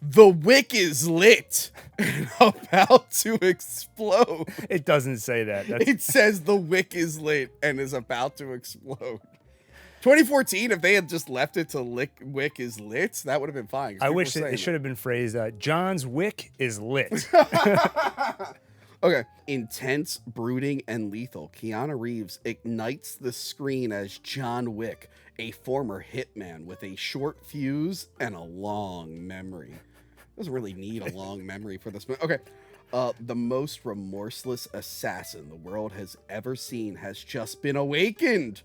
The wick is lit and about to explode. It doesn't say that. It says the wick is lit and is about to explode. 2014, if they had just left it to wick is lit, that would have been fine. I wish it should have been phrased, John's wick is lit. Okay. Intense, brooding, and lethal, Keanu Reeves ignites the screen as John Wick, a former hitman with a short fuse and a long memory. Doesn't really need a long memory for this movie. Okay. The most remorseless assassin the world has ever seen has just been awakened.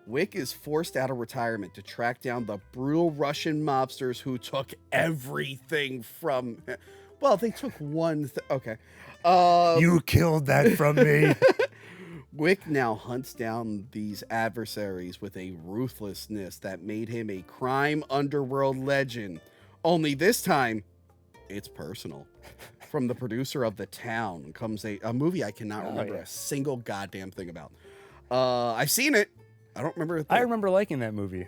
Wick is forced out of retirement to track down the brutal Russian mobsters who took everything from him. Well, they took one okay. You killed that from me. Wick now hunts down these adversaries with a ruthlessness that made him a crime underworld legend. Only this time, it's personal. From the producer of The Town comes a movie I cannot remember a single goddamn thing about. I've seen it. I don't remember. I remember liking that movie.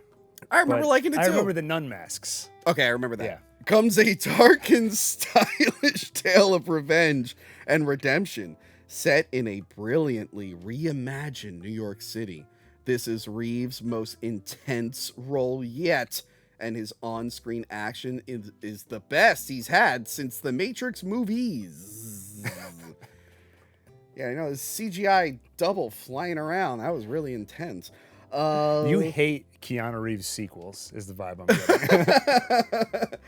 I remember liking it too. I remember the nun masks. Okay, I remember that. Yeah. Comes a dark and stylish tale of revenge and redemption set in a brilliantly reimagined New York City. This is Reeves' most intense role yet, and his on-screen action is the best he's had since the Matrix movies. Yeah, I know, this CGI double flying around. That was really intense. You hate Keanu Reeves sequels, is the vibe I'm getting.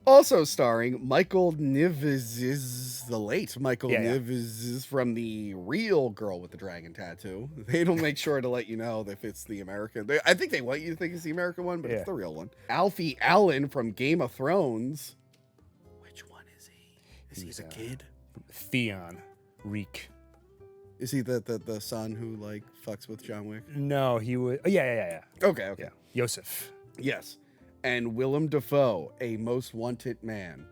Also starring Michael Nives, the late Michael Nives from the real Girl with the Dragon Tattoo. They don't make sure to let you know if it's the American. I think they want you to think it's the American one, but it's the real one. Alfie Allen from Game of Thrones. Which one is he? He's a kid? Theon Reek. Is he the son who like fucks with John Wick? No, he would. Oh, yeah. Okay. Yeah. Yosef. Yes. And Willem Dafoe, a most wanted man.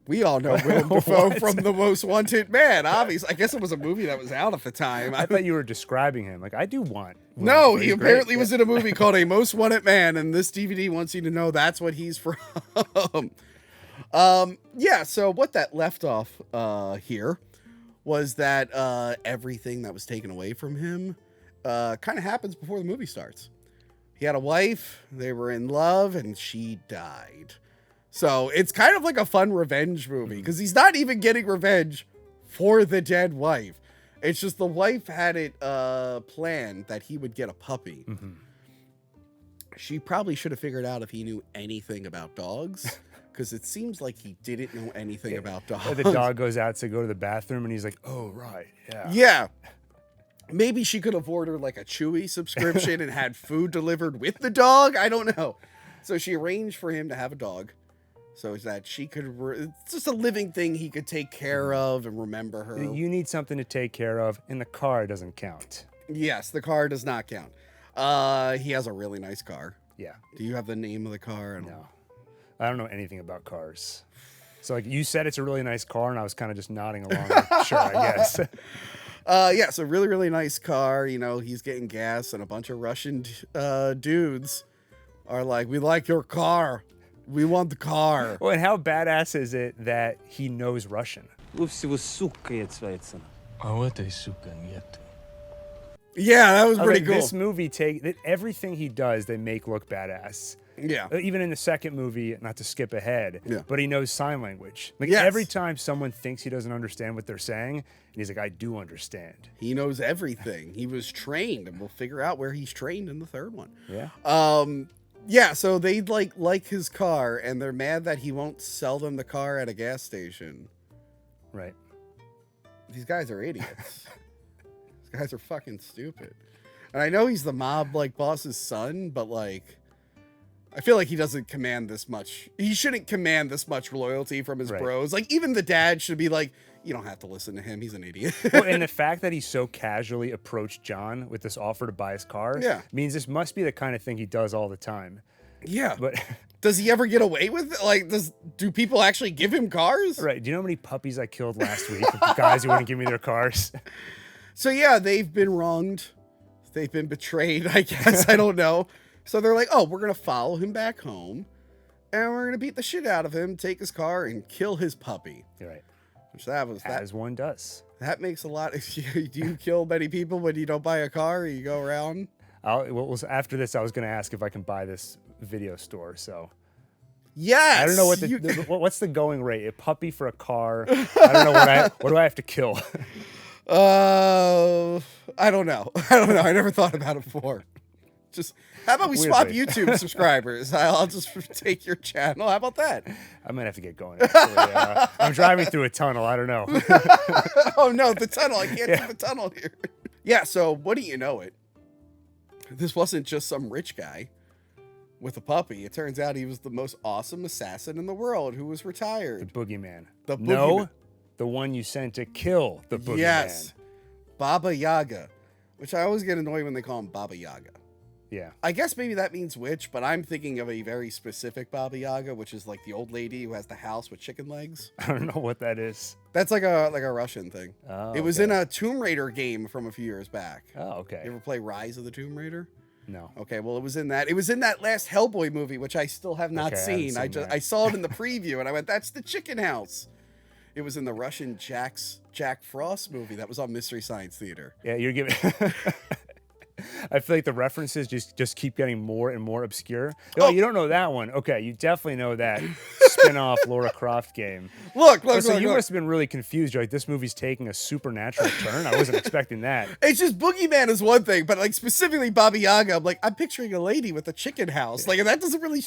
We all know Willem Dafoe from The Most Wanted Man, obviously. I guess it was a movie that was out at the time. I thought you were describing him. Like, I do want. No, he apparently was in a movie called A Most Wanted Man, and this DVD wants you to know that's what he's from. Yeah, so what that left off here was that everything that was taken away from him kind of happens before the movie starts. He had a wife, they were in love, and she died. So it's kind of like a fun revenge movie because he's not even getting revenge for the dead wife. It's just the wife had it planned that he would get a puppy. Mm-hmm. She probably should have figured out if he knew anything about dogs because it seems like he didn't know anything about dogs. The dog goes out to go to the bathroom and he's like, oh, right. Yeah. Yeah. Maybe she could have ordered like a Chewy subscription and had food delivered with the dog. I don't know. So she arranged for him to have a dog so that she could, it's just a living thing he could take care of and remember her. You need something to take care of, and the car doesn't count. Yes, the car does not count. He has a really nice car. Yeah. Do you have the name of the car? No. I don't know anything about cars. So like you said, it's a really nice car, and I was kind of just nodding along. Like, sure, I guess. Yeah, so really, really nice car. You know, he's getting gas, and a bunch of Russian dudes are like, we like your car. We want the car. Well, and how badass is it that he knows Russian? Yeah, that was pretty cool. This movie everything he does, they make look badass. Yeah. Even in the second movie, not to skip ahead, but he knows sign language. Like every time someone thinks he doesn't understand what they're saying, and he's like, I do understand. He knows everything. He was trained, and we'll figure out where he's trained in the third one. Yeah. Yeah, so they like his car, and they're mad that he won't sell them the car at a gas station. Right. These guys are idiots. These guys are fucking stupid. And I know he's the mob boss's son, but I feel like he doesn't command this much. He shouldn't command this much loyalty from his bros. Like, even the dad should be like, you don't have to listen to him. He's an idiot. Well, and the fact that he so casually approached John with this offer to buy his car means this must be the kind of thing he does all the time. Yeah. But does he ever get away with it? Like, do people actually give him cars? Right. Do you know how many puppies I killed last week with the guys who wouldn't give me their cars? So, yeah, they've been wronged. They've been betrayed, I guess. I don't know. So they're like, oh, we're going to follow him back home. and we're gonna beat the shit out of him, take his car, and kill his puppy. You're right. Which that was that. As one does. That makes a lot. Do you kill many people when you don't buy a car? Or you go around. After this, I was going to ask if I can buy this video store. So. Yes. I don't know what's the going rate. A puppy for a car. I don't know what do I have to kill. I don't know. I never thought about it before. Just how about we swap YouTube subscribers? I'll just take your channel. How about that? I might have to get going. Actually. I'm driving through a tunnel. I don't know. Oh no, the tunnel! I can't see the tunnel here. Yeah. So what do you know? This wasn't just some rich guy with a puppy. It turns out he was the most awesome assassin in the world who was retired. The boogeyman. No, the one you sent to kill the boogeyman. Yes, Baba Yaga, which I always get annoyed when they call him Baba Yaga. Yeah. I guess maybe that means witch, but I'm thinking of a very specific Baba Yaga, which is like the old lady who has the house with chicken legs. I don't know what that is. That's like a Russian thing. Oh, it was in a Tomb Raider game from a few years back. Oh, okay. You ever play Rise of the Tomb Raider? No. Okay, well, it was in that. It was in that last Hellboy movie, which I still have not seen. I saw it in the preview, and I went, "That's the chicken house." It was in the Russian Jack Frost movie that was on Mystery Science Theater. Yeah, you're giving. I feel like the references just keep getting more and more obscure. Oh, you don't know that one. Okay, you definitely know that spin-off Lara Croft game. Look, So you must have been really confused. You're like, this movie's taking a supernatural turn. I wasn't expecting that. It's just Boogeyman is one thing, but like specifically Baba Yaga, I'm picturing a lady with a chicken house. Like, and that doesn't really...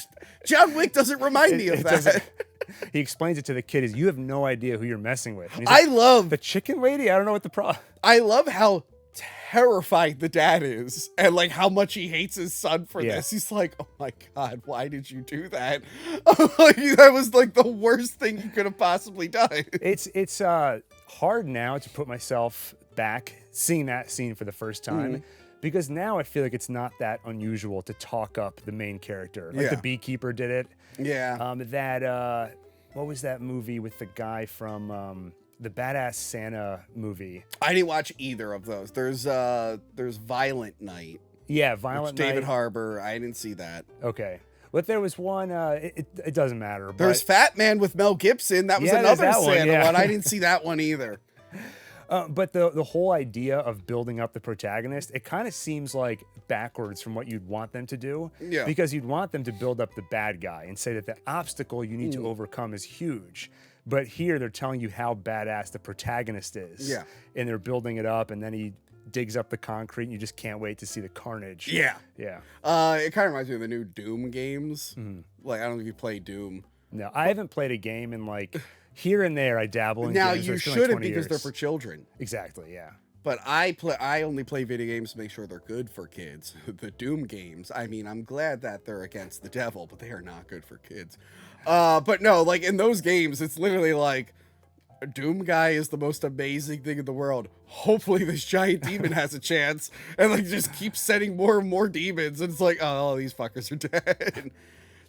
John Wick doesn't remind me of that. He explains it to the kid as, you have no idea who you're messing with. And he's I love... The chicken lady? I don't know what the problem... I love how terrified the dad is and like how much he hates his son for this. He's like, oh my God, why did you do that? That was like the worst thing you could have possibly done. It's hard now to put myself back seeing that scene for the first time. Because now I feel like it's not that unusual to talk up the main character. Like the beekeeper did it. Yeah. What was that movie with the guy from the Badass Santa movie? I didn't watch either of those. There's Violent Night. Yeah, Violent Night. David Harbour. I didn't see that. Okay. But there was one, it doesn't matter. There's Fat Man with Mel Gibson. That was another Santa one. I didn't see that one either. But the whole idea of building up the protagonist, it kind of seems like backwards from what you'd want them to do. Yeah. Because you'd want them to build up the bad guy and say that the obstacle you need to overcome is huge. But here they're telling you how badass the protagonist is. Yeah. And they're building it up, and then he digs up the concrete, and you just can't wait to see the carnage. Yeah. Yeah. It kind of reminds me of the new Doom games. Like, I don't know if you play Doom. No, I haven't played a game in like... Here and there, I dabble in now games. You shouldn't because they're for children. Exactly, yeah. But I only play video games to make sure they're good for kids. The Doom games, I mean, I'm glad that they're against the devil, but they are not good for kids. But no, like in those games, it's literally like a Doom guy is the most amazing thing in the world. Hopefully this giant demon has a chance, and like just keep sending more and more demons. And it's like, oh, these fuckers are dead.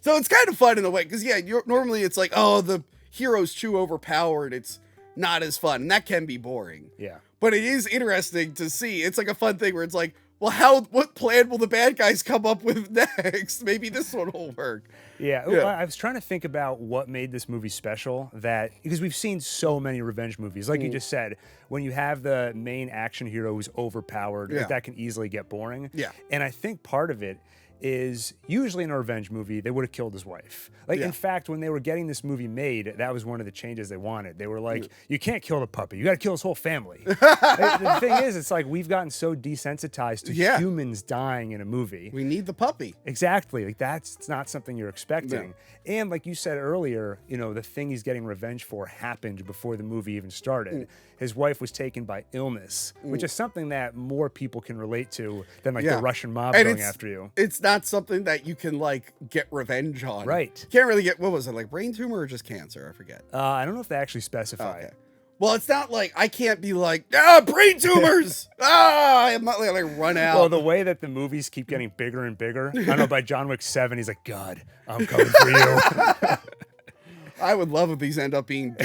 So it's kind of fun in a way, because normally it's like, oh, the hero's too overpowered, it's not as fun, and that can be boring. Yeah. But it is interesting to see. It's like a fun thing where it's like, well, what plan will the bad guys come up with next? Maybe this one will work. Yeah. I was trying to think about what made this movie special, because we've seen so many revenge movies. Like you just said, when you have the main action hero who's overpowered, that can easily get boring. Yeah. And I think part of it is usually in a revenge movie, they would have killed his wife. Like, in fact, when they were getting this movie made, that was one of the changes they wanted. They were like, you can't kill the puppy. You got to kill his whole family. The thing is, it's like we've gotten so desensitized to humans dying in a movie. We need the puppy. Exactly. Like, that's not something you're expecting. No. And like you said earlier, the thing he's getting revenge for happened before the movie even started. His wife was taken by illness, which is something that more people can relate to than like the Russian mob going after you. It's not something that you can like get revenge on. Right. Can't really get, what was it, like brain tumor or just cancer? I forget. I don't know if they actually specify. Okay. Well, it's not like I can't be like, brain tumors. I'm not like run out. Well, the way that the movies keep getting bigger and bigger. I know by John Wick 7, he's like, God, I'm coming for you. I would love if these end up being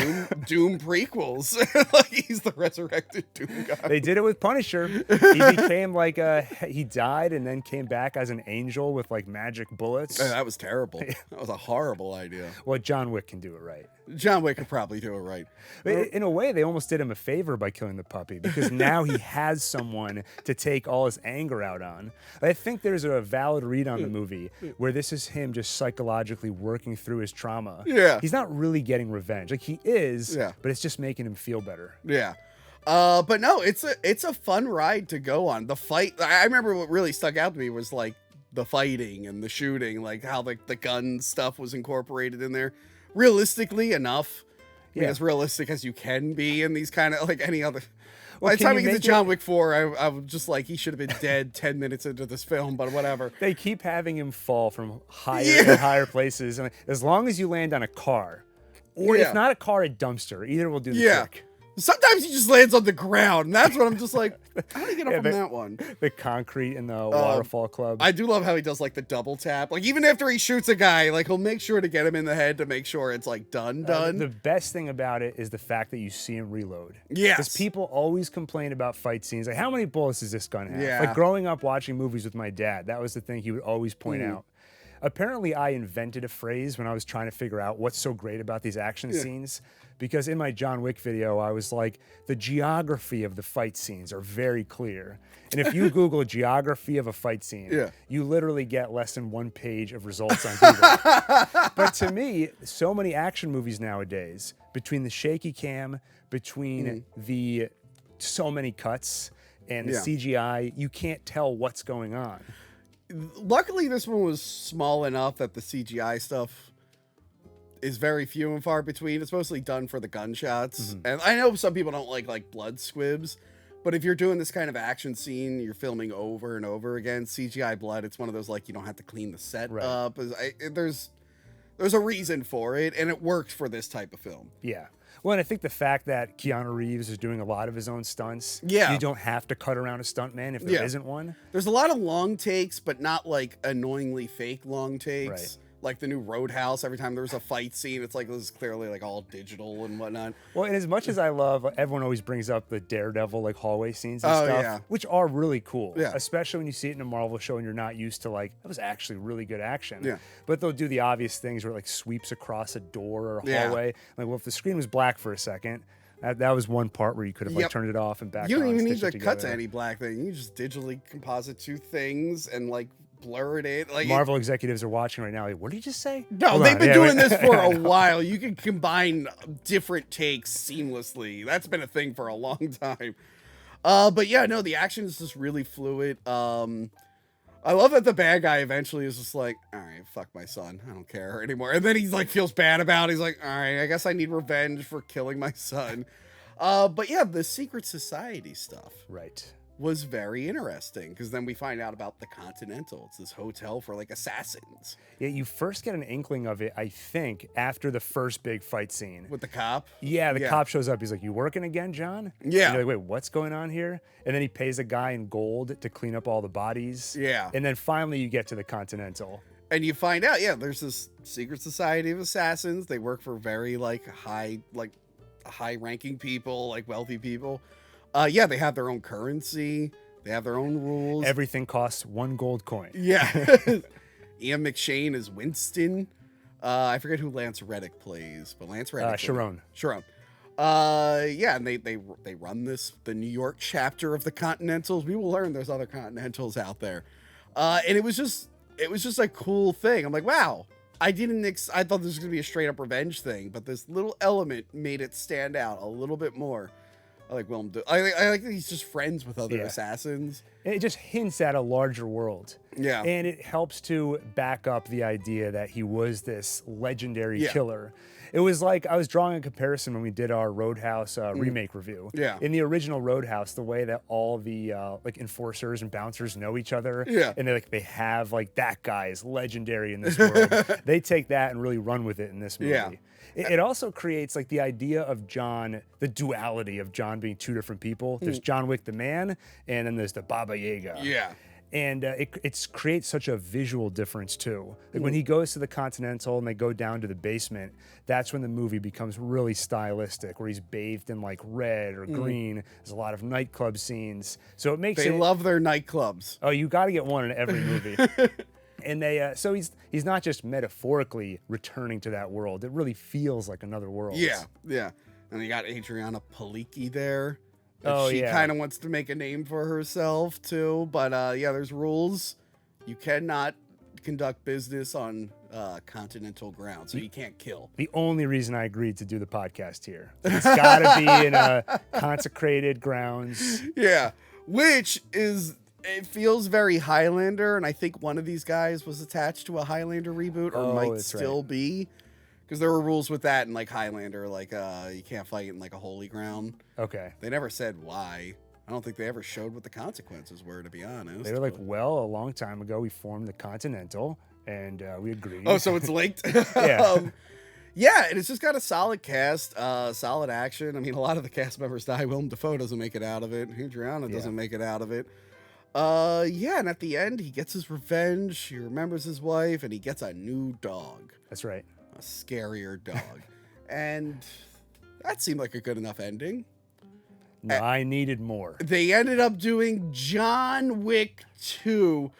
Doom prequels. Like he's the resurrected Doom guy. They did it with Punisher. He became like he died and then came back as an angel with like magic bullets. That was terrible. That was a horrible idea. Well, John Wick can do it right. John Wick could probably do it right. But in a way, they almost did him a favor by killing the puppy because now he has someone to take all his anger out on. I think there's a valid read on the movie where this is him just psychologically working through his trauma. Yeah. He's not really getting revenge. Like he is, Yeah. but it's just making him feel better. Yeah. But no, it's a fun ride to go on. The fight, I remember what really stuck out to me was like the fighting and the shooting, like how the gun stuff was incorporated in there. Realistically enough. Yeah. As realistic as you can be in these kind of like any other. By the time we get to John Wick 4, I was just like, he should have been dead 10 minutes into this film, but whatever. They keep having him fall from higher and higher places. And as long as you land on a car, or if not a car, a dumpster, either will do the trick. Sometimes he just lands on the ground, and that's what I'm just like, how do you get up from that one? The concrete in the waterfall club. I do love how he does like the double tap. Like even after he shoots a guy, like he'll make sure to get him in the head to make sure it's like done. The best thing about it is the fact that you see him reload. Yes. Because people always complain about fight scenes. Like, how many bullets does this gun have? Yeah. Like growing up watching movies with my dad, that was the thing he would always point out. Apparently, I invented a phrase when I was trying to figure out what's so great about these action scenes. Because in my John Wick video, I was like, the geography of the fight scenes are very clear. And if you Google geography of a fight scene, you literally get less than 1 page of results on Google. But to me, so many action movies nowadays, between the shaky cam, between the so many cuts and the CGI, you can't tell what's going on. Luckily, this one was small enough that the CGI stuff is very few and far between. It's mostly done for the gunshots. And I know some people don't like blood squibs, but if you're doing this kind of action scene, you're filming over and over again, CGI blood, it's one of those like you don't have to clean the set up. There's a reason for it, and it works for this type of film. Yeah. Well, and I think the fact that Keanu Reeves is doing a lot of his own stunts, you don't have to cut around a stuntman if there isn't one. There's a lot of long takes, but not like annoyingly fake long takes. Right. Like the new Roadhouse, every time there was a fight scene, it's like this is clearly like all digital and whatnot. Well, and as much as I love, everyone always brings up the Daredevil like hallway scenes and stuff, which are really cool. Yeah. Especially when you see it in a Marvel show and you're not used to like, that was actually really good action. Yeah. But they'll do the obvious things where it like sweeps across a door or a hallway. Like, well, if the screen was black for a second, that was one part where you could have like turned it off and back on. You don't even need to cut to any black thing. You just digitally composite two things and like blur it in. Like Marvel executives are watching right now. Like, what did you just say? No, they've been doing this for a while. You can combine different takes seamlessly. That's been a thing for a long time. But yeah, no, the action is just really fluid. I love that the bad guy eventually is just like, all right, fuck my son. I don't care anymore. And then he's like, feels bad about it. He's like, all right, I guess I need revenge for killing my son. But yeah, the secret society stuff. Right. Was very interesting because then we find out about the Continental. It's this hotel for like assassins. Yeah, you first get an inkling of it, I think, after the first big fight scene. With the cop? Yeah, the cop shows up. He's like, you working again, John? Yeah. And you're like, wait, what's going on here? And then he pays a guy in gold to clean up all the bodies. Yeah. And then finally you get to the Continental. And you find out, there's this secret society of assassins. They work for very high-ranking people, like wealthy people. They have their own currency. They have their own rules. Everything costs 1 gold coin. Yeah. Ian McShane is Winston. I forget who Lance Reddick plays, but Lance Reddick. Sharon. And they run the New York chapter of the Continentals. We will learn there's other Continentals out there. And it was just a cool thing. I'm like, wow. I thought this was gonna be a straight up revenge thing, but this little element made it stand out a little bit more. I like Willem. I like that he's just friends with other assassins. It just hints at a larger world. Yeah. And it helps to back up the idea that he was this legendary killer. It was like I was drawing a comparison when we did our Roadhouse remake review. Yeah. In the original Roadhouse, the way that all the like enforcers and bouncers know each other. Yeah. And they have like that guy is legendary in this world. They take that and really run with it in this movie. Yeah. It also creates like the idea of John, the duality of John being two different people. There's John Wick the man, and then there's the Baba Yaga. Yeah. And it creates such a visual difference too. Like when he goes to the Continental and they go down to the basement, that's when the movie becomes really stylistic, where he's bathed in like red or green. There's a lot of nightclub scenes, so it makes They love their nightclubs. Oh, you got to get one in every movie. And they so he's not just metaphorically returning to that world. It really feels like another world. Yeah, yeah. And you got Adriana Palicki there. She yeah. kind of wants to make a name for herself too, but yeah, there's rules. You cannot conduct business on continental ground, so you can't kill. The only reason I agreed to do the podcast here, it's got to be in consecrated grounds. Yeah, which is, it feels very Highlander, and I think one of these guys was attached to a Highlander reboot, or might still be. Because there were rules with that in like Highlander, like you can't fight in like a holy ground. Okay. They never said why. I don't think they ever showed what the consequences were, to be honest. They were like, well, a long time ago we formed the Continental, and we agreed. Oh, so it's linked? Yeah. Yeah, and it's just got a solid cast, solid action. I mean, a lot of the cast members die. Willem Dafoe doesn't make it out of it. Adriana doesn't make it out of it. Yeah, and at the end, he gets his revenge. He remembers his wife, and he gets a new dog. That's right. A scarier dog. And that seemed like a good enough ending. No, I needed more. They ended up doing John Wick 2,